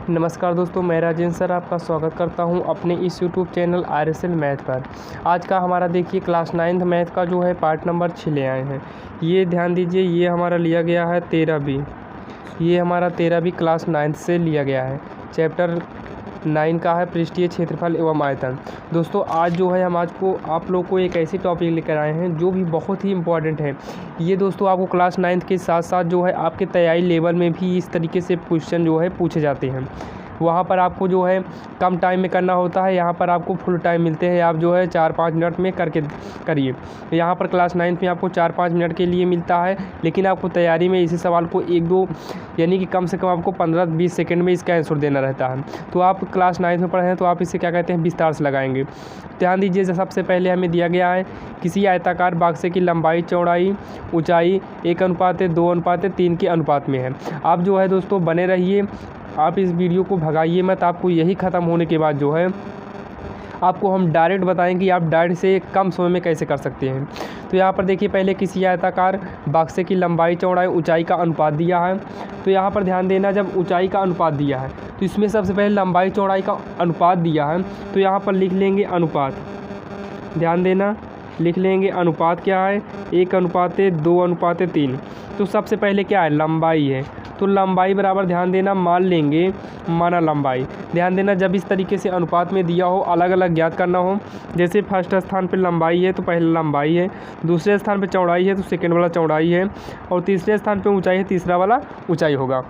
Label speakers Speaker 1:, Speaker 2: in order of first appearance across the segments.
Speaker 1: नमस्कार दोस्तों, मैं राजेंद्र सर आपका स्वागत करता हूं अपने इस यूट्यूब चैनल RSL मैथ पर। आज का हमारा देखिए क्लास 9th मैथ का जो है पार्ट नंबर 6 ले आए हैं। ये ध्यान दीजिए, ये हमारा लिया गया है 13B। ये हमारा 13B क्लास 9th से लिया गया है। चैप्टर 9 का है पृष्ठीय क्षेत्रफल एवं आयतन। दोस्तों आज जो है हम आप लोग को एक ऐसी टॉपिक लेकर आए हैं जो भी बहुत ही इम्पॉर्टेंट है। ये दोस्तों आपको क्लास 9th के साथ साथ जो है आपके तैयारी लेवल में भी इस तरीके से क्वेश्चन जो है पूछे जाते हैं। वहाँ पर आपको जो है कम टाइम में करना होता है, यहाँ पर आपको फुल टाइम मिलते हैं। आप जो है 4-5 मिनट में करके करिए। यहाँ पर क्लास 9th में आपको 4-5 मिनट के लिए मिलता है, लेकिन आपको तैयारी में इसी सवाल को 1-2 यानी कि कम से कम आपको 15-20 सेकंड में इसका आंसर देना रहता है। तो आप क्लास 9th में पढ़े हैं तो आप इसे क्या कहते हैं, विस्तार से लगाएंगे। ध्यान दीजिए, सबसे पहले हमें दिया गया है किसी आयताकार बक्से की लंबाई, चौड़ाई, ऊंचाई 1:2:3 के अनुपात में है। आप जो है दोस्तों बने रहिए, आप इस वीडियो को भगाइए मत। आपको यही ख़त्म होने के बाद जो है आपको हम डायरेक्ट बताएंगे कि आप डायरेक्ट से कम समय में कैसे कर सकते हैं। तो यहाँ पर देखिए, पहले किसी आयताकार बक्से की लंबाई, चौड़ाई, ऊंचाई का अनुपात दिया है। तो यहाँ पर ध्यान देना, जब ऊंचाई का अनुपात दिया है तो इसमें सबसे पहले लंबाई चौड़ाई का अनुपात दिया है, तो यहाँ पर लिख लेंगे अनुपात। ध्यान देना, लिख लेंगे अनुपात क्या है, 1:2:3। तो सबसे पहले क्या है, लंबाई है, तो लंबाई बराबर ध्यान देना मान लेंगे, माना लंबाई। ध्यान देना, जब इस तरीके से अनुपात में दिया हो, अलग अलग ज्ञात करना हो, जैसे फर्स्ट स्थान पे लंबाई है तो पहला लंबाई है, दूसरे स्थान पे चौड़ाई है तो सेकंड वाला चौड़ाई है, और तीसरे स्थान पे ऊंचाई है, तीसरा वाला ऊंचाई होगा।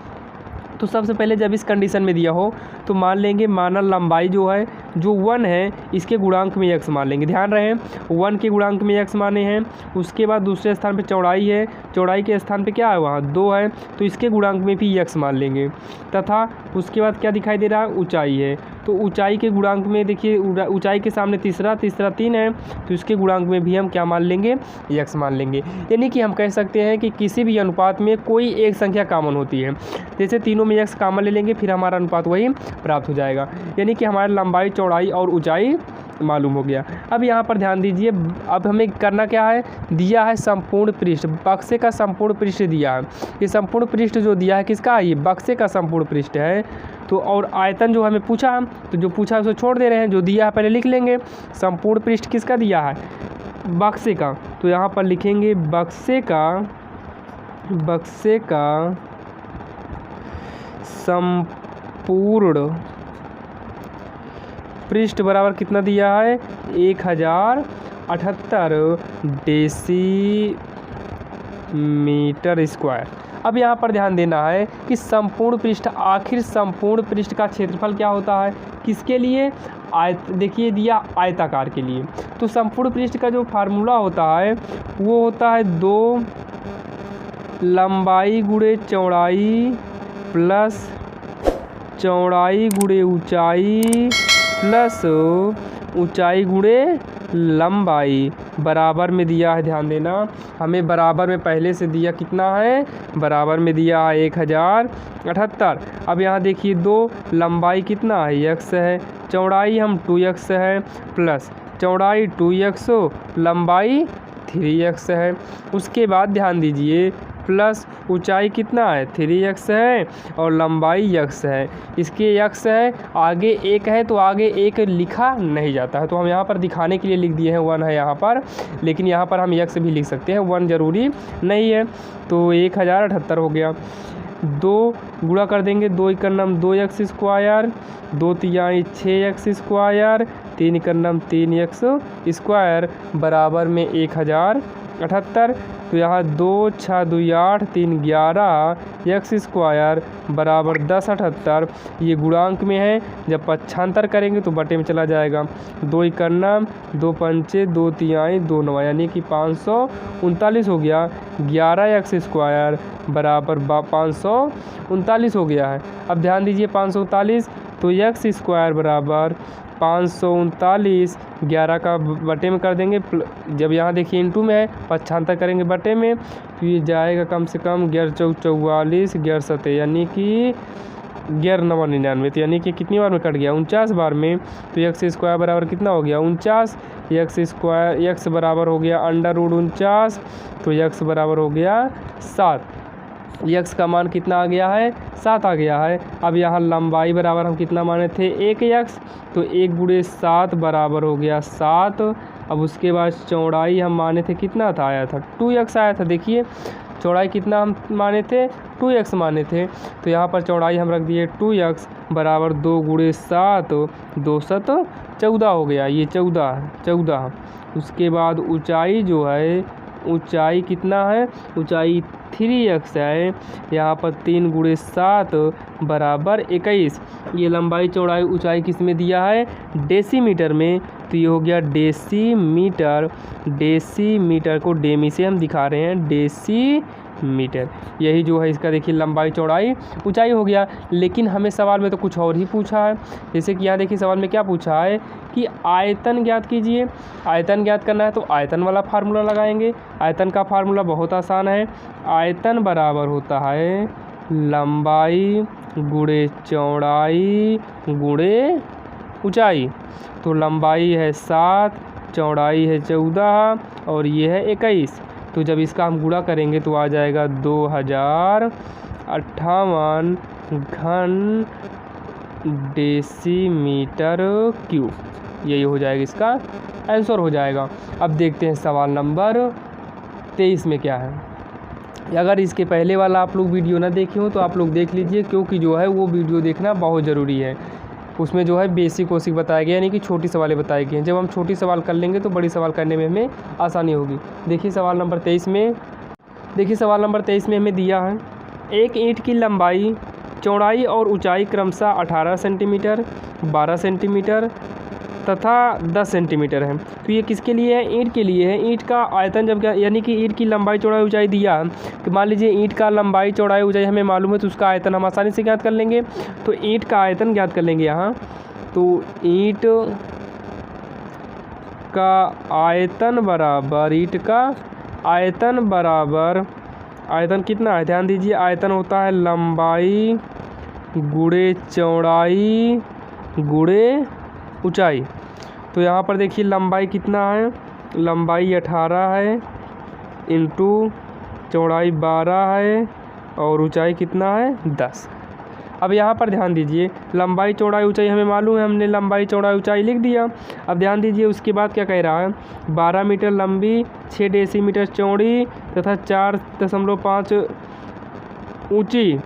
Speaker 1: तो सबसे पहले जब इस कंडीशन में दिया हो तो मान लेंगे माना लंबाई जो है, जो 1 है, इसके गुणांक में x मान लेंगे। ध्यान रहे 1 के गुणांक में x माने हैं। उसके बाद दूसरे स्थान पे चौड़ाई है, चौड़ाई के स्थान पे क्या है, वहाँ 2 है, तो इसके गुणांक में भी x मान लेंगे। तथा उसके बाद क्या दिखाई दे रहा है, ऊंचाई है, तो ऊंचाई के गुणांक में देखिए, ऊंचाई के सामने तीसरा 3 है, तो इसके गुणांक में भी हम क्या मान लेंगे, x मान लेंगे। यानी कि हम कह सकते हैं कि किसी भी अनुपात में कोई एक संख्या कॉमन होती है। जैसे तीनों में x कॉमन ले लेंगे, फिर हमारा अनुपात वही प्राप्त हो जाएगा। यानी कि हमारी लंबाई, चौड़ाई और ऊंचाई मालूम हो गया। अब यहाँ पर ध्यान दीजिए, अब हमें करना क्या है, दिया है संपूर्ण पृष्ठ, बक्से का संपूर्ण पृष्ठ दिया है। ये संपूर्ण पृष्ठ जो दिया है किसका है, ये बक्से का संपूर्ण पृष्ठ है। तो और आयतन जो हमें पूछा, तो जो पूछा उसे छोड़ दे रहे हैं, जो दिया है पहले लिख लेंगे। संपूर्ण पृष्ठ किसका दिया है, बक्से का, तो यहाँ पर लिखेंगे बक्से का संपूर्ण पृष्ठ बराबर कितना दिया है, 1078 डेसीमीटर स्क्वायर। अब यहाँ पर ध्यान देना है कि संपूर्ण पृष्ठ, आखिर संपूर्ण पृष्ठ का क्षेत्रफल क्या होता है, किसके लिए, देखिए दिया आयताकार के लिए। तो संपूर्ण पृष्ठ का जो फार्मूला होता है वो होता है 2 लंबाई गुणे चौड़ाई प्लस चौड़ाई गुणे ऊंचाई प्लस ऊंचाई गुणे लंबाई बराबर में दिया है। ध्यान देना, हमें बराबर में पहले से दिया कितना है, बराबर में दिया है 1078। अब यहाँ देखिए 2 लंबाई कितना है, x है, चौड़ाई हम 2x है, प्लस चौड़ाई 2x, लंबाई 3x है। उसके बाद ध्यान दीजिए प्लस ऊंचाई कितना है, 3x है, और लंबाई x है। इसके x है, आगे 1 है, तो आगे 1 लिखा नहीं जाता है, तो हम यहाँ पर दिखाने के लिए लिख दिए हैं 1 है यहाँ पर, लेकिन यहाँ पर हम x भी लिख सकते हैं, 1 ज़रूरी नहीं है। तो 1078 हो गया। 2 गुणा कर देंगे, 2 का नाम 2x स्क्वायर, 2 तिहाई 6x स्क्वायर, 3 का नाम 3x स्क्वायर बराबर में 1078। तो यहाँ 2 6 2 8 3 11 x स्क्वायर बराबर 1078। ये गुणांक में है, जब पक्षांतर करेंगे तो बटे में चला जाएगा। 2 का नाम 2 पंचे 2 तिहाई 2 9, यानी कि 539 हो गया। 11x स्क्वायर बराबर 539 हो गया है। अब ध्यान दीजिए 539, तो x स्क्वायर बराबर 539, 11 का बटे में कर देंगे, जब यहाँ देखिए इंटू में है, पक्षांतर करेंगे बटे में, तो ये जाएगा कम से कम 11 चौक 44, 11 7, यानी कि 11 9 99, तो यानी कि कितनी बार में कट गया, 49 बार में। तो x स्क्वायर बराबर कितना हो गया, 49। x स्क्वायर, x बराबर हो गया √49, तो x बराबर हो गया 7। यक्स का मान कितना आ गया है 7 आ गया है। अब यहाँ लंबाई बराबर हम कितना माने थे 1 यक्स, तो 1 गुणे 7 बराबर हो गया 7। अब उसके बाद चौड़ाई हम माने थे कितना था आया था 2 यक्स आया था। देखिए चौड़ाई कितना हम माने थे 2 यक्स माने थे, तो यहाँ पर चौड़ाई हम रख दिए 2 यक्स बराबर 2 गुणे 7 2 7 14 हो गया, ये 14। उसके बाद ऊंचाई जो है, ऊंचाई कितना है, ऊंचाई 3 यक्स है, यहाँ पर 3 गुणे 7 बराबर 21। ये लंबाई चौड़ाई ऊंचाई किस में दिया है डेसीमीटर में, तो ये हो गया डेसीमीटर। डेसीमीटर को डेमी से हम दिखा रहे हैं डेसीमीटर। यही जो है इसका देखिए लंबाई चौड़ाई ऊंचाई हो गया। लेकिन हमें सवाल में तो कुछ और ही पूछा है। जैसे कि यहाँ देखिए सवाल में क्या पूछा है कि आयतन ज्ञात कीजिए। आयतन ज्ञात करना है तो आयतन वाला फार्मूला लगाएंगे। आयतन का फार्मूला बहुत आसान है, आयतन बराबर होता है लंबाई गुणे चौड़ाई गुणे ऊंचाई। तो लंबाई है 7, चौड़ाई है 14 और ये है 21। तो जब इसका हम गुणा करेंगे तो आ जाएगा 2058 घन डेसीमीटर क्यूब। यही हो जाएगा इसका आंसर हो जाएगा। अब देखते हैं सवाल नंबर 23 में क्या है। अगर इसके पहले वाला आप लोग वीडियो ना देखे हो तो आप लोग देख लीजिए, क्योंकि जो है वो वीडियो देखना बहुत ज़रूरी है। उसमें जो है बेसिक वोसिक बताया गया, यानी कि छोटी सवालें बताए गए हैं। जब हम छोटी सवाल कर लेंगे तो बड़ी सवाल करने में हमें आसानी होगी। देखिए सवाल नंबर 23 में, हमें दिया है एक ईंट की लंबाई चौड़ाई और ऊंचाई क्रमशः 18 सेंटीमीटर 12 सेंटीमीटर तथा 10 सेंटीमीटर है। तो ये किसके लिए है, ईंट के लिए है। ईंट का आयतन जब यानी कि ईंट की लंबाई चौड़ाई ऊंचाई दिया है, कि मान लीजिए ईंट का लंबाई चौड़ाई ऊंचाई हमें मालूम है, तो उसका आयतन हम आसानी से ज्ञात कर लेंगे। तो ईंट का आयतन ज्ञात कर लेंगे यहाँ। तो ईंट का आयतन बराबर आयतन कितना है, ध्यान दीजिए, आयतन होता है लंबाई गुणे चौड़ाई गुणे ऊंचाई। तो यहाँ पर देखिए लंबाई कितना है, लंबाई 18 है इंटू चौड़ाई 12 है और ऊंचाई कितना है 10। अब यहाँ पर ध्यान दीजिए, लंबाई चौड़ाई ऊंचाई हमें मालूम है, हमने लंबाई चौड़ाई ऊंचाई लिख दिया। अब ध्यान दीजिए उसके बाद क्या कह रहा है, 12 मीटर लंबी 6 डेसीमीटर चौड़ी तथा 4.5 ऊंची,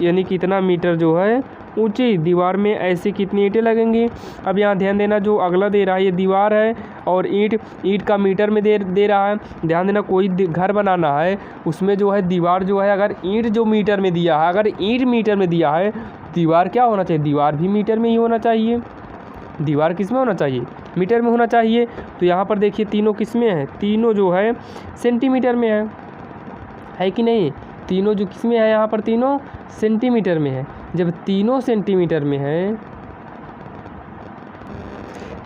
Speaker 1: यानी कितना मीटर जो है ऊंची दीवार में ऐसी कितनी ईंटें लगेंगी। अब यहाँ ध्यान देना, जो अगला दे रहा है ये दीवार है और ईंट का मीटर में दे रहा है। ध्यान देना, कोई घर बनाना है उसमें जो है दीवार जो है, अगर ईंट जो मीटर में दिया है, अगर ईंट मीटर में दिया है, दीवार क्या होना चाहिए, दीवार भी मीटर में ही होना चाहिए। दीवार किस में होना चाहिए, मीटर में होना चाहिए। तो यहाँ पर देखिए तीनों किस में है, तीनों जो है सेंटीमीटर में है कि नहीं, तीनों जो किस में है, यहाँ पर तीनों सेंटीमीटर में है। जब तीनों सेंटीमीटर में है,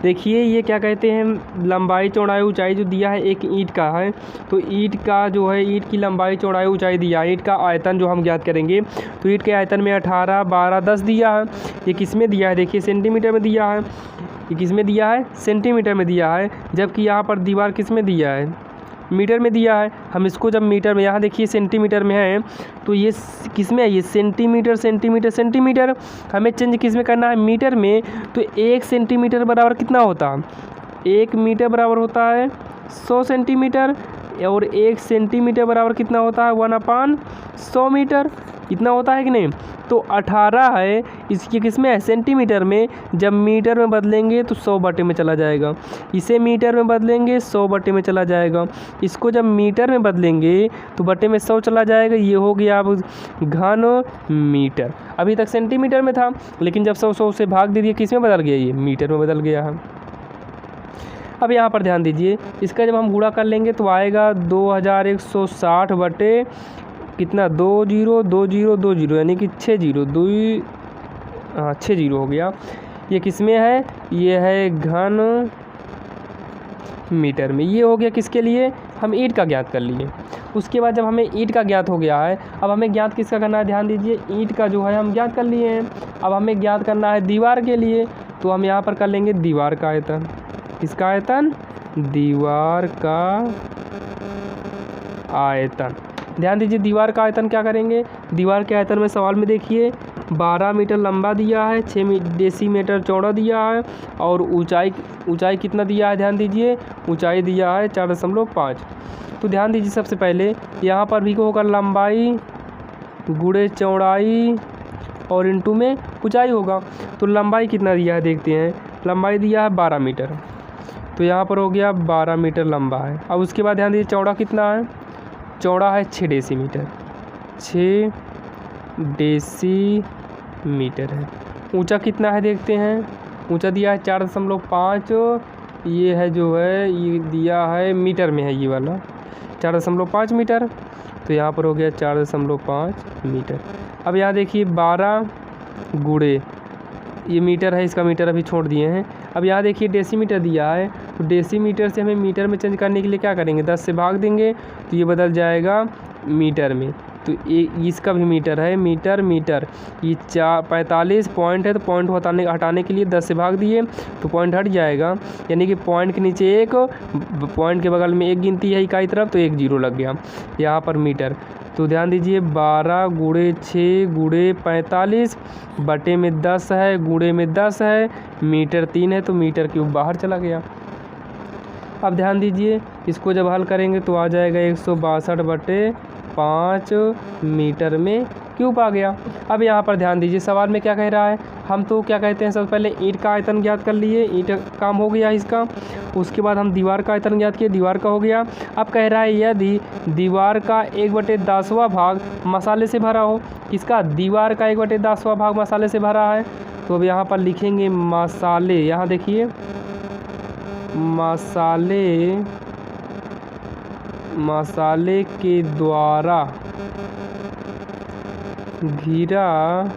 Speaker 1: देखिए ये क्या कहते हैं, लंबाई चौड़ाई ऊंचाई जो दिया है एक ईंट का है, तो ईंट का जो है ईंट की लंबाई चौड़ाई ऊंचाई दिया है। ईंट का आयतन जो हम ज्ञात करेंगे, तो ईंट के आयतन में 18 12 10 दिया है। ये किस में दिया है, देखिए सेंटीमीटर में दिया है। ये किस में दिया है, सेंटीमीटर में दिया है। जबकि यहाँ पर दीवार किस में दिया है, मीटर में दिया है। हम इसको जब मीटर में, यहाँ देखिए सेंटीमीटर में है, तो ये किस में है, ये सेंटीमीटर सेंटीमीटर सेंटीमीटर, हमें चेंज किस में करना है, मीटर में। तो 1 सेंटीमीटर बराबर कितना होता है, 1 मीटर बराबर होता है 100 सेंटीमीटर और 1 सेंटीमीटर बराबर कितना होता है 1/100 मीटर, इतना होता है कि नहीं। तो 18 है, इसकी किस में है, सेंटीमीटर में। जब मीटर में बदलेंगे तो 100 बटे में चला जाएगा। इसे मीटर में बदलेंगे 100 बटे में चला जाएगा। इसको जब मीटर में बदलेंगे तो बटे में 100 चला जाएगा। ये हो गया अब घन मीटर। अभी तक सेंटीमीटर में था, लेकिन जब 100 से भाग दे दिया, किस में बदल गया, ये मीटर में बदल गया है। अब यहाँ पर ध्यान दीजिए, इसका जब हम गुणा कर लेंगे तो आएगा 2160 बटे कितना 20 यानी कि 6 जीरो हो गया। ये किस में है, ये है घन मीटर में। ये हो गया किसके लिए, हम ईंट का ज्ञात कर लिए। उसके बाद जब हमें ईंट का ज्ञात हो गया है, अब हमें ज्ञात किसका करना है, ध्यान दीजिए, ईंट का जो है हम ज्ञात कर लिए हैं। अब हमें ज्ञात करना है दीवार के लिए, तो हम यहाँ पर कर लेंगे दीवार का आयतन। किसका आयतन, दीवार का आयतन। ध्यान दीजिए दीवार का आयतन क्या करेंगे, दीवार के आयतन में सवाल में देखिए 12 मीटर लंबा दिया है, 6 डेसीमीटर चौड़ा दिया है और ऊंचाई कितना दिया है, ध्यान दीजिए ऊंचाई दिया है 4.5। तो ध्यान दीजिए सबसे पहले यहाँ पर भी होगा लंबाई गुणे चौड़ाई और इंटू में ऊंचाई होगा। तो लंबाई कितना दिया है देखते हैं, लंबाई दिया है 12 मीटर, तो यहाँ पर हो गया 12 मीटर लंबा है। अब उसके बाद ध्यान दीजिए चौड़ा कितना है, चौड़ा है 6 डेसीमीटर, 6 डेसीमीटर है। ऊंचा कितना है देखते हैं, ऊंचा दिया है 4.5, ये है जो है ये दिया है मीटर में है ये वाला 4.5 मीटर, तो यहाँ पर हो गया 4.5 मीटर। अब यहाँ देखिए 12 गुणे ये मीटर है, इसका मीटर अभी छोड़ दिए हैं। अब यहाँ देखिए डेसीमीटर दिया है, तो डेसीमीटर से हमें मीटर में चेंज करने के लिए क्या करेंगे, 10 से भाग देंगे तो ये बदल जाएगा मीटर में। तो ये इसका भी मीटर है, मीटर ये 45 पॉइंट है, तो पॉइंट हटाने के लिए 10 से भाग दिए तो पॉइंट हट जाएगा, यानी कि पॉइंट के नीचे एक, पॉइंट के बगल में एक गिनती है इकाई तरफ, तो एक जीरो लग गया यहाँ पर मीटर। तो ध्यान दीजिए 12 गुणे 6 गुणे 45 बटे में 10 है, गुणे में 10 है, मीटर 3 है, तो मीटर क्यूब बाहर चला गया। अब ध्यान दीजिए इसको जब हल करेंगे तो आ जाएगा 162/5 मीटर में क्यूब आ गया। अब यहाँ पर ध्यान दीजिए सवाल में क्या कह रहा है, हम तो क्या कहते हैं सबसे पहले ईंट का आयतन ज्ञात कर लिए, ईंट काम हो गया इसका। उसके बाद हम दीवार का आयतन ज्ञात किए, दीवार का हो गया। अब कह रहा है यदि दीवार का 1/10वां भाग मसाले से भरा हो, किसका, दीवार का 1/10वां भाग मसाले से भरा है, तो अब यहाँ पर लिखेंगे मसाले, यहाँ देखिए मसाले के द्वारा घिरा,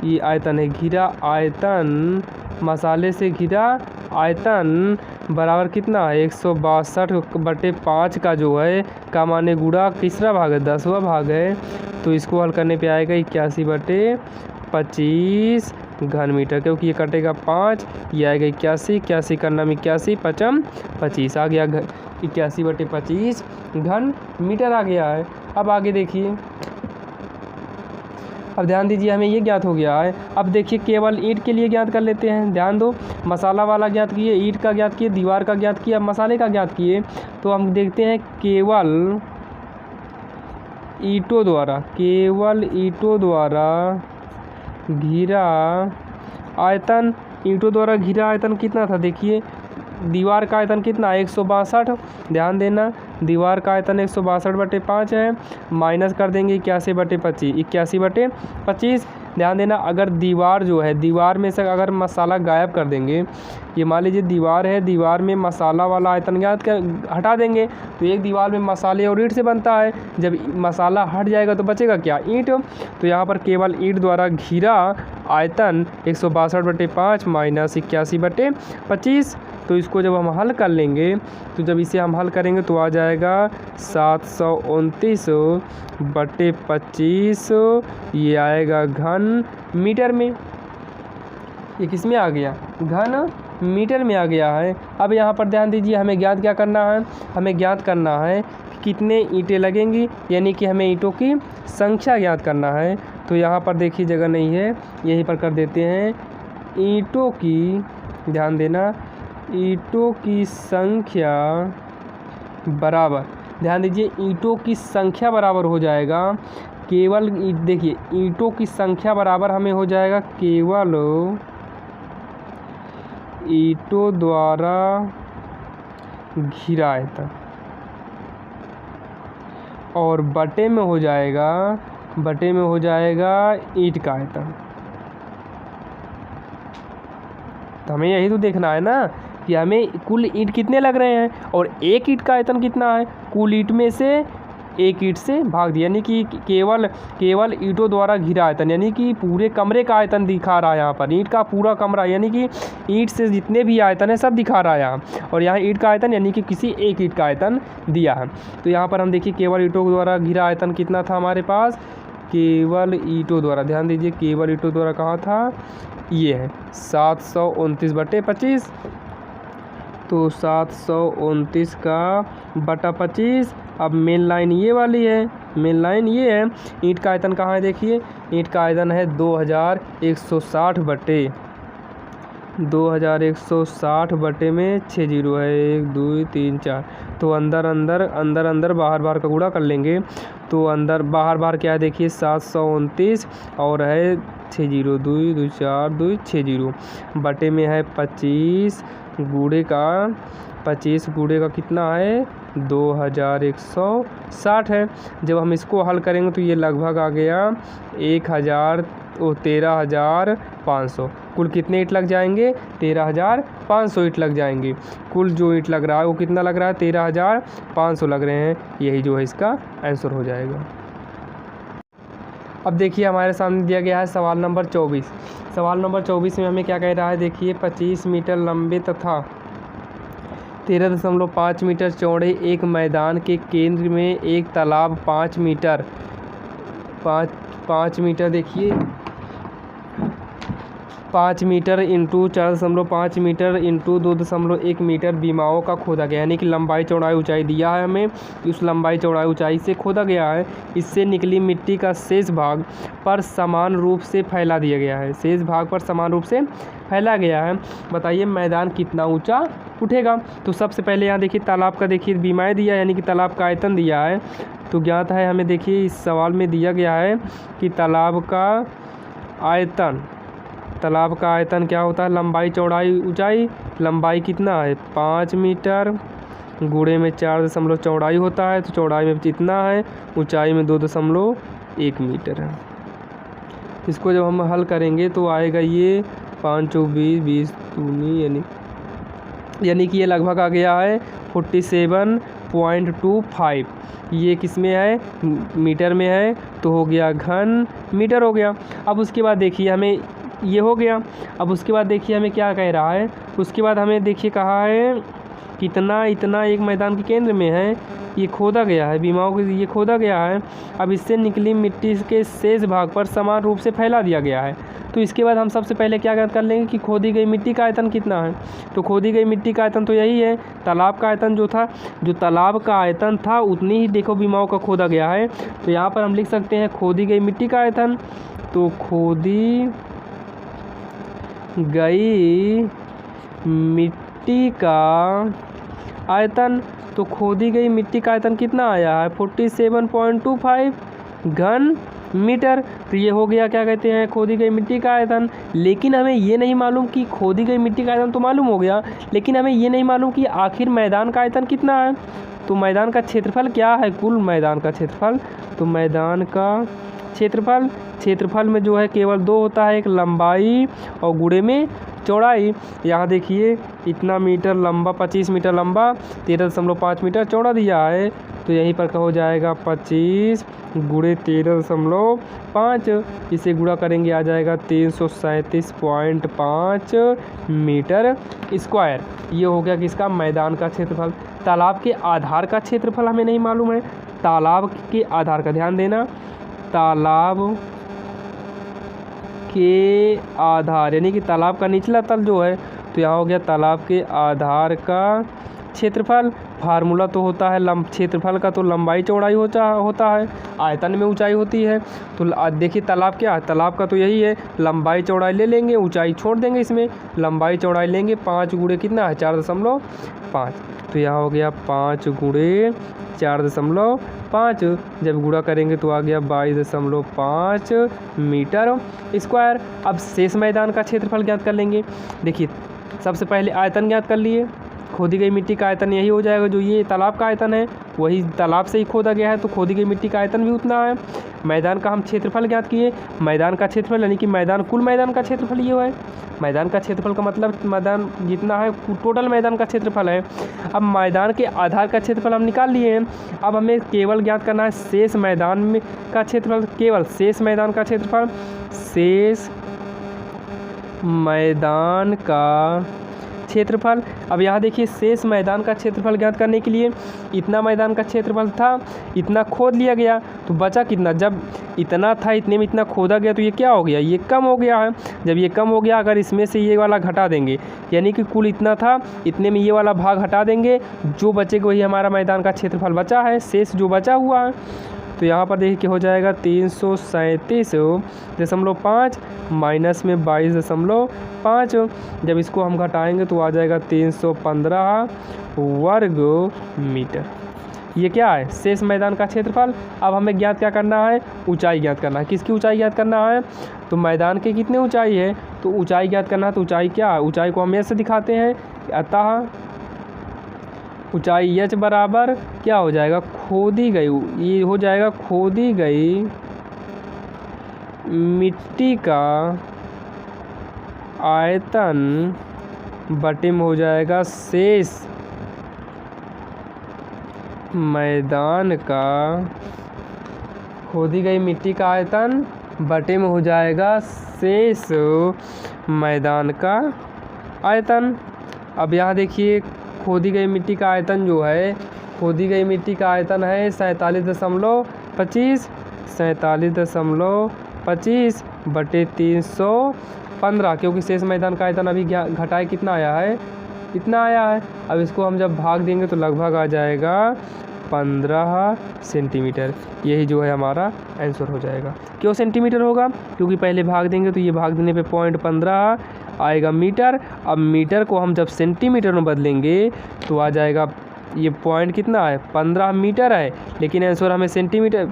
Speaker 1: ये आयतन है, घिरा आयतन, मसाले से घिरा आयतन बराबर कितना है 162/5 का जो है का माने गुणा किसरा भाग है, 10वां भाग है, तो इसको हल करने पे आएगा 81/25 घन मीटर, क्योंकि ये कटेगा 5, ये आएगा 81 करना में 81 5 25 आ गया, 81/25 घन मीटर आ गया है। अब आगे देखिए, अब ध्यान दीजिए हमें ये ज्ञात हो गया है। अब देखिए केवल ईंट के लिए ज्ञात कर लेते हैं, ध्यान दो, मसाला वाला ज्ञात किए, ईंट का ज्ञात किए, दीवार का ज्ञात किया, मसाले का ज्ञात किए, तो हम देखते हैं केवल ईंटों द्वारा घिरा आयतन, ईंटों द्वारा घिरा आयतन कितना था देखिए, दीवार का आयतन कितना 162, ध्यान देना दीवार का आयतन 162/5 है, माइनस कर देंगे 81/25, ध्यान देना अगर दीवार जो है, दीवार में से अगर मसाला गायब कर देंगे, ये मान लीजिए दीवार है, दीवार में मसाला वाला आयतन हटा देंगे तो एक दीवार में मसाले और ईंट से बनता है, जब मसाला हट जाएगा तो बचेगा क्या, ईंट। तो यहाँ पर केवल ईंट द्वारा घिरा आयतन 162/5 माइनस 81/25, तो इसको जब हम हल कर लेंगे, तो जब इसे हम हल करेंगे तो आ जाएगा 729/25, ये आएगा घन मीटर में, ये किस में आ गया, घन मीटर में आ गया है। अब यहाँ पर ध्यान दीजिए हमें ज्ञात क्या करना है, हमें ज्ञात करना है कि कितने ईंटें लगेंगी, यानी कि हमें ईंटों की संख्या ज्ञात करना है। तो यहाँ पर देखिए जगह नहीं है, यहीं पर कर देते हैं ईंटों की, ध्यान देना ईंटों की संख्या बराबर, ध्यान दीजिए ईंटों की संख्या बराबर हो जाएगा केवल, देखिए ईंटों की संख्या बराबर हमें हो जाएगा केवल ईंटों द्वारा घिरा आयतन, और बटे में हो जाएगा ईंट का आयतन। तो हमें यही तो देखना है ना कि हमें कुल ईंट कितने लग रहे हैं और एक ईंट का आयतन कितना है, कुल ईंट में से एक ईंट से भाग दिया, यानी कि केवल ईंटों द्वारा घिरा आयतन, यानी कि पूरे कमरे का आयतन दिखा रहा है यहाँ पर, ईंट का पूरा कमरा, यानी कि ईंट से जितने भी आयतन है सब दिखा रहा है यहाँ, और यहाँ ईंट का आयतन यानी कि किसी एक ईंट का आयतन दिया है। तो यहाँ पर हम देखिए केवल ईंटों द्वारा घिरा आयतन कितना था हमारे पास, केवल ईंटों द्वारा, ध्यान दीजिए केवल ईंटों द्वारा कहाँ था, ये है 729/25, तो 729 का बटा 25। अब मेन लाइन ये वाली है, मेन लाइन ये है। ईंट का आयतन कहाँ है देखिए, ईंट का आयतन है 2160 बटे 2160 बटे में 6 जीरो है, 1 2 3 4। तो अंदर अंदर अंदर अंदर बाहर बाहर का गुणा कर लेंगे। तो अंदर बाहर बाहर क्या है देखिए 729 और है 6 जीरो, 2 2 4 2 6 जीरो बटे में है 25 गुणे का 25 गुणे का कितना है 2160 है। जब हम इसको हल करेंगे तो ये लगभग आ गया 13,500। कुल कितने ईंट लग जाएंगे 13,500 ईंट लग जाएंगे। कुल जो ईंट लग रहा है वो कितना लग रहा है 13,500 लग रहे हैं। यही जो है इसका आंसर हो जाएगा। अब देखिए हमारे सामने दिया गया है सवाल नंबर 24। सवाल नंबर 24 में हमें क्या कह रहा है देखिए 25 मीटर लंबे तथा 13.5 मीटर चौड़े एक मैदान के केंद्र में एक तालाब 5 मीटर देखिए 5 metre into 4.5 metre into 2.1 metre बीमाओं का खोदा गया, यानी कि लंबाई चौड़ाई ऊंचाई दिया है हमें, उस लंबाई चौड़ाई ऊंचाई से खोदा गया है। इससे निकली मिट्टी का शेष भाग पर समान रूप से फैला दिया गया है, शेष भाग पर समान रूप से फैला गया है। बताइए मैदान कितना ऊंचा उठेगा। तो सबसे पहले यहाँ देखिए तालाब का देखिए बीमाएँ दिया, यानी कि तालाब का आयतन दिया है। तो ज्ञात है हमें देखिए इस सवाल में दिया गया है कि तालाब का आयतन क्या होता है, लंबाई चौड़ाई ऊंचाई। लंबाई कितना है 5 मीटर गुणे में 4 चौड़ाई होता है, तो चौड़ाई में कितना है, ऊंचाई में 2.1 मीटर है। इसको जब हम हल करेंगे तो आएगा ये 5 चौक 20 20 दूनी यानी कि ये लगभग आ गया है 47.25। ये किस में है मीटर में है, तो हो गया घन मीटर हो गया। अब उसके बाद देखिए हमें ये हो गया। अब उसके बाद देखिए हमें क्या कह रहा है, उसके बाद हमें देखिए कहा है कितना इतना एक मैदान के केंद्र में है, ये खोदा गया है, बीमाओं को ये खोदा गया है। अब इससे निकली मिट्टी के शेष भाग पर समान रूप से फैला दिया गया है। तो इसके बाद हम सबसे पहले क्या कर लेंगे कि खोदी गई मिट्टी का आयतन कितना है। तो खोदी गई मिट्टी का आयतन तो यही है, तालाब का आयतन जो तालाब का आयतन था उतनी ही देखो बीमाओं का खोदा गया है। तो यहाँ पर हम लिख सकते हैं खोदी गई मिट्टी का आयतन। तो खोदी गई मिट्टी का आयतन, तो खोदी गई मिट्टी का आयतन कितना आया है 47.25 घन मीटर। तो ये हो गया क्या कहते हैं खोदी गई मिट्टी का आयतन। लेकिन हमें ये नहीं मालूम कि खोदी गई मिट्टी का आयतन तो मालूम हो गया, लेकिन हमें ये नहीं मालूम कि आखिर मैदान का आयतन कितना है। तो मैदान का क्षेत्रफल क्या है, कुल मैदान का क्षेत्रफल। तो मैदान का क्षेत्रफल में जो है केवल 2 होता है, एक लंबाई और गुणे में चौड़ाई। यहाँ देखिए इतना मीटर लंबा 25 मीटर लंबा 13.5 मीटर चौड़ा दिया है। तो यहीं पर का हो जाएगा 25 गुणे 13.5, इसे गुणा करेंगे आ जाएगा 337.5 मीटर स्क्वायर। ये हो गया किसका मैदान का क्षेत्रफल। तालाब के आधार का क्षेत्रफल हमें नहीं मालूम है। तालाब के आधार का ध्यान देना, तालाब के आधार यानी कि तालाब का निचला तल जो है, तो यहाँ हो गया तालाब के आधार का क्षेत्रफल। फार्मूला तो होता है क्षेत्रफल का तो लंबाई चौड़ाई होता है, आयतन में ऊंचाई होती है। तो देखिए तालाब क्या है, तालाब का तो यही है, लंबाई चौड़ाई ले लेंगे, ऊंचाई छोड़ देंगे। इसमें लंबाई चौड़ाई लेंगे 5 गुणे कितना है 4.5। तो यहाँ हो गया 5 गुणे 4.5, जब गुणा करेंगे तो आ गया 22.5 मीटर स्क्वायर। अब शेष मैदान का क्षेत्रफल ज्ञात कर लेंगे। देखिए सबसे पहले आयतन ज्ञात कर लिए, खोदी गई मिट्टी का आयतन यही हो जाएगा जो ये तालाब का आयतन है, वही तालाब से ही खोदा गया है, तो खोदी गई मिट्टी का आयतन भी उतना है। मैदान का हम क्षेत्रफल ज्ञात किए, मैदान का क्षेत्रफल यानी कि कुल मैदान का क्षेत्रफल ये है। मैदान का क्षेत्रफल का मतलब मैदान जितना है टोटल मैदान का क्षेत्रफल है। अब मैदान के आधार का क्षेत्रफल हम निकाल लिए हैं। अब हमें केवल ज्ञात करना है शेष मैदान में का क्षेत्रफल, केवल शेष मैदान का क्षेत्रफल। शेष मैदान का क्षेत्रफल। अब यहाँ देखिए शेष मैदान का क्षेत्रफल ज्ञात करने के लिए इतना मैदान का क्षेत्रफल था, इतना खोद लिया गया, तो बचा कितना, जब इतना था, इतने में इतना खोदा गया, तो ये क्या हो गया, ये कम हो गया है। जब ये कम हो गया, अगर इसमें से ये वाला घटा देंगे, यानी कि कुल इतना था, इतने में ये वाला भाग हटा देंगे, जो बचेगा वही हमारा मैदान का क्षेत्रफल बचा है, शेष जो बचा हुआ है। तो यहाँ पर देखिए हो जाएगा 337.5 माइनस में 22.5। जब इसको हम घटाएंगे तो आ जाएगा 315 वर्ग मीटर। ये क्या है, शेष मैदान का क्षेत्रफल। अब हमें ज्ञात क्या करना है, ऊंचाई ज्ञात करना है। किसकी ऊंचाई ज्ञात करना है, तो मैदान के कितने ऊंचाई है, तो ऊंचाई ज्ञात करना है। तो ऊंचाई क्या है, ऊंचाई को हम ऐसे दिखाते हैं, अतः ऊंचाई h बराबर क्या हो जाएगा, खोदी गई, ये हो जाएगा खोदी गई मिट्टी का आयतन बटे में हो जाएगा शेष मैदान का, खोदी गई मिट्टी का आयतन बटे में हो जाएगा शेष मैदान का आयतन। अब यहाँ देखिए खोदी गई मिट्टी का आयतन जो है, खोदी गई मिट्टी का आयतन है 47.25 बटे 315, क्योंकि शेष मैदान का आयतन अभी घटाए कितना आया है, इतना आया है। अब इसको हम जब भाग देंगे तो लगभग आ जाएगा 15 सेंटीमीटर। यही जो है हमारा आंसर हो जाएगा। क्यों सेंटीमीटर होगा, क्योंकि पहले भाग देंगे तो ये भाग देने पे 0.15 आएगा मीटर। अब मीटर को हम जब सेंटीमीटर में बदलेंगे तो आ जाएगा, ये पॉइंट कितना है, 15 मीटर है, लेकिन आंसर हमें सेंटीमीटर,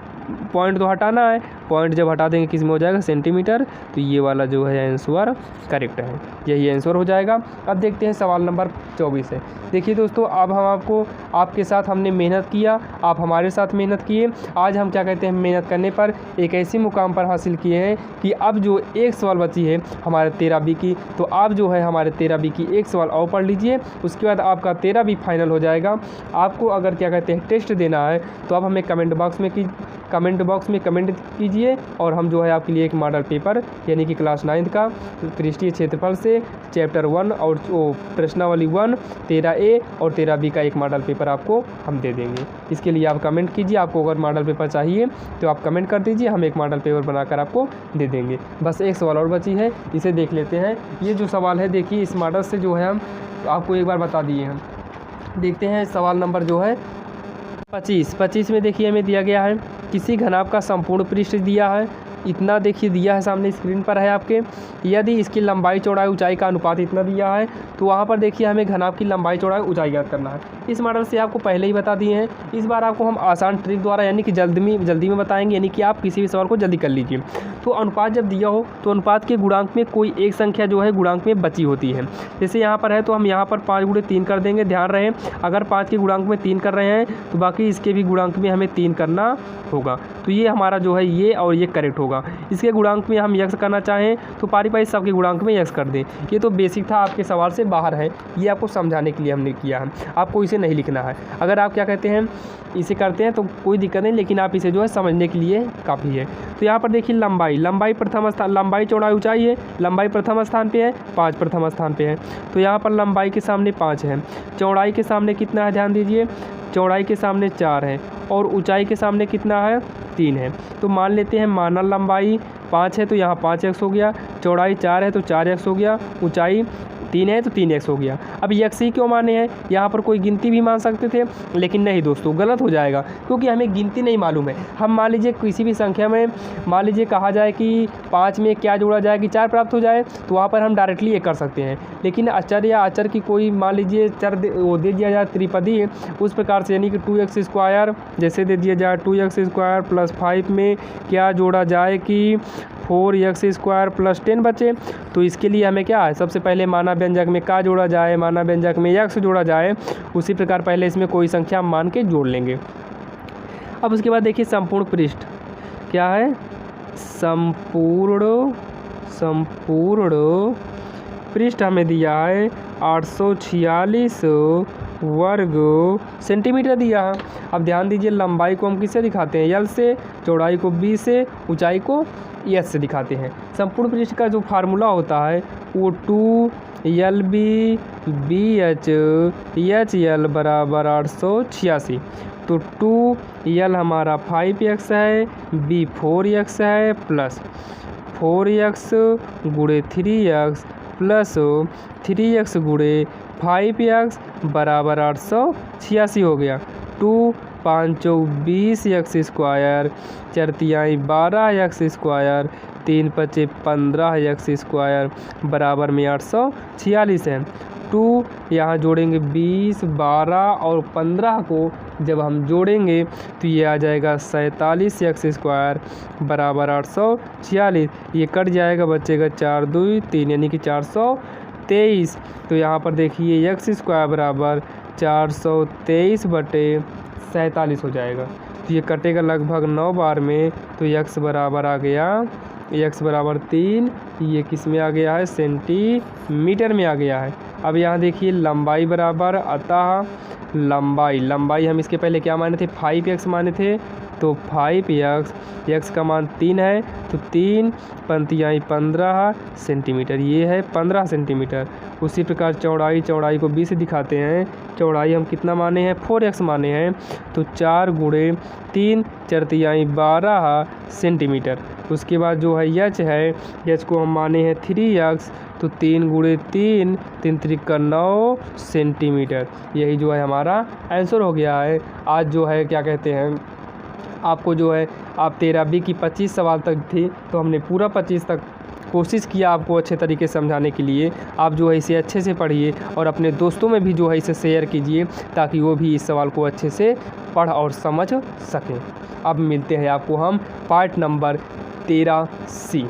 Speaker 1: पॉइंट तो हटाना है, पॉइंट जब हटा देंगे किस में हो जाएगा, सेंटीमीटर। तो ये वाला जो है आंसर करेक्ट है, यही आंसर हो जाएगा। अब देखते हैं सवाल नंबर 24 है। देखिए दोस्तों, अब हम आपके साथ हमने मेहनत किया, आप हमारे साथ मेहनत किए। आज हम क्या कहते हैं, मेहनत करने पर एक ऐसी मुकाम पर हासिल किए हैं कि अब जो एक सवाल बची है हमारे 13B की, तो आप जो है हमारे 13B की एक सवाल और पढ़ लीजिए, उसके बाद आपका 13B फाइनल हो जाएगा। आपको अगर क्या कहते हैं टेस्ट देना है तो आप हमें कमेंट बॉक्स में कमेंट कीजिए, और हम जो है आपके लिए एक मॉडल पेपर यानी कि क्लास 9 का पृष्ठीय क्षेत्रफल से चैप्टर 1 और प्रश्नावली 1 13A और 13B का एक मॉडल पेपर आपको हम दे देंगे। इसके लिए आप कमेंट कीजिए, आपको अगर मॉडल पेपर चाहिए तो आप कमेंट कर दीजिए, हम एक मॉडल पेपर बनाकर आपको दे देंगे। बस एक सवाल और बची है, इसे देख लेते हैं। ये जो सवाल है देखिए, इस मॉडल से जो है हम आपको एक बार बता दिए हैं। देखते हैं सवाल नंबर जो है 25 में देखिए हमें दिया गया है, किसी घनाभ का संपूर्ण पृष्ठ दिया है, इतना देखिए दिया है, सामने स्क्रीन पर है आपके। यदि इसकी लंबाई चौड़ाई ऊंचाई का अनुपात इतना दिया है, तो वहाँ पर देखिए हमें घनाभ की लंबाई चौड़ाई ऊंचाई ज्ञात करना है। इस मॉडल से आपको पहले ही बता दिए हैं, इस बार आपको हम आसान ट्रिक द्वारा यानी कि जल्दी में बताएंगे, यानी कि आप किसी भी सवाल को जल्दी कर लीजिए। तो अनुपात जब दिया हो तो अनुपात के गुणांक में कोई एक संख्या जो है गुणांक में बची होती है। जैसे यहाँ पर है तो हम यहाँ पर 5 × 3 कर देंगे। ध्यान रहे, अगर 5 के गुणांक में 3 कर रहे हैं तो बाकी इसके भी गुणांक में हमें 3 करना होगा। तो ये हमारा जो है ये और ये करेक्ट होगा। इसके गुणांक में हम यक्स करना चाहें तो पारी सबके गुणांक में यक्स कर दें। ये तो बेसिक था, आपके सवाल से बाहर है, ये आपको समझाने के लिए हमने किया है, आपको इसे नहीं लिखना है। अगर आप क्या कहते हैं इसे करते हैं तो कोई दिक्कत नहीं, लेकिन आप इसे जो है समझने के लिए काफ़ी है। तो यहाँ पर देखिए लंबाई प्रथम स्थान, लंबाई चौड़ाई ऊंचाई है, लंबाई प्रथम स्थान पे है, 5 प्रथम स्थान पे है। तो यहाँ पर लंबाई के सामने 5 है, चौड़ाई के सामने कितना है, ध्यान दीजिए, चौड़ाई के सामने 4 है, और ऊंचाई के सामने कितना है, 3 है। तो मान लेते हैं, माना लंबाई 5 है तो यहाँ 5x हो गया, चौड़ाई 4 है तो 4x हो गया, ऊंचाई 3 है तो 3x हो गया। अब यक्स ही क्यों माने हैं, यहाँ पर कोई गिनती भी मान सकते थे, लेकिन नहीं दोस्तों, गलत हो जाएगा, क्योंकि हमें गिनती नहीं मालूम है। हम मान लीजिए किसी भी संख्या में, मान लीजिए कहा जाए कि 5 में क्या जोड़ा जाए कि 4 प्राप्त हो जाए, तो वहाँ पर हम डायरेक्टली ये कर सकते हैं। लेकिन अचर या अचर की कोई मान लीजिए चर वो दे दिया जाए त्रिपदी, उस प्रकार से यानी कि 2x² जैसे दे दिया जाए, 2x² + 5 में क्या जोड़ा जाए कि 4x² + 10 बचे। तो इसके लिए हमें क्या है, सबसे पहले माना व्यंजक में का जोड़ा जाए, माना व्यंजक में यक्स जोड़ा जाए, उसी प्रकार पहले इसमें कोई संख्या मान के जोड़ लेंगे। अब उसके बाद देखिए संपूर्ण पृष्ठ क्या है, संपूर्ण पृष्ठ हमें दिया है 846 वर्ग सेंटीमीटर दिया है। अब ध्यान दीजिए, लंबाई को हम किससे दिखाते हैं, L से, चौड़ाई को B से, ऊंचाई को S से दिखाते हैं। संपूर्ण पृष्ठ का जो फार्मूला होता है वो 2LB BH HL = 886। तो 2l हमारा 5x है, b 4x है, प्लस 4x गुणे 3x प्लस 3x गुणे 5x बराबर 886 हो गया। 2 5 20 एक्स स्क्वायर, 4 तिहाई 12 एक्स स्क्वायर, 3 5 15 एक्स स्क्वायर बराबर में 846 है। 2 यहाँ जोड़ेंगे 20 12 और 15 को जब हम जोड़ेंगे तो ये आ जाएगा 47 एक्स स्क्वायर बराबर 846। ये कट जाएगा, बचेगा 4 2 3 यानी कि 423। तो यहाँ पर देखिए एक्स स्क्वायर बराबर 423/47 हो जाएगा। तो ये कटेगा लगभग 9 बार में, तो x बराबर आ गया, x बराबर 3। ये किस में आ गया है? सेंटीमीटर में आ गया है। अब यहाँ देखिए लंबाई बराबर, अतः लंबाई हम इसके पहले क्या माने थे? 5x माने थे, तो 5x, x का मान 3 है तो 3 पंतियाई 15 सेंटीमीटर, ये है 15 सेंटीमीटर। उसी प्रकार चौड़ाई को 20 से दिखाते हैं। चौड़ाई हम कितना माने हैं? 4x माने हैं, तो 4 गुणे 3 4 तिहाई 12 सेंटीमीटर। उसके बाद जो है h है, h को हम माने हैं 3x, तो 3 गुणे 3 3 त्रिक 9 सेंटीमीटर। यही जो है हमारा आंसर हो गया है। आज जो है क्या कहते हैं, आपको जो है आप 13B की 25 सवाल तक थी, तो हमने पूरा 25 तक कोशिश किया आपको अच्छे तरीके से समझाने के लिए। आप जो है इसे अच्छे से पढ़िए और अपने दोस्तों में भी जो है इसे शेयर कीजिए, ताकि वो भी इस सवाल को अच्छे से पढ़ और समझ सकें। अब मिलते हैं आपको हम पार्ट नंबर 13C।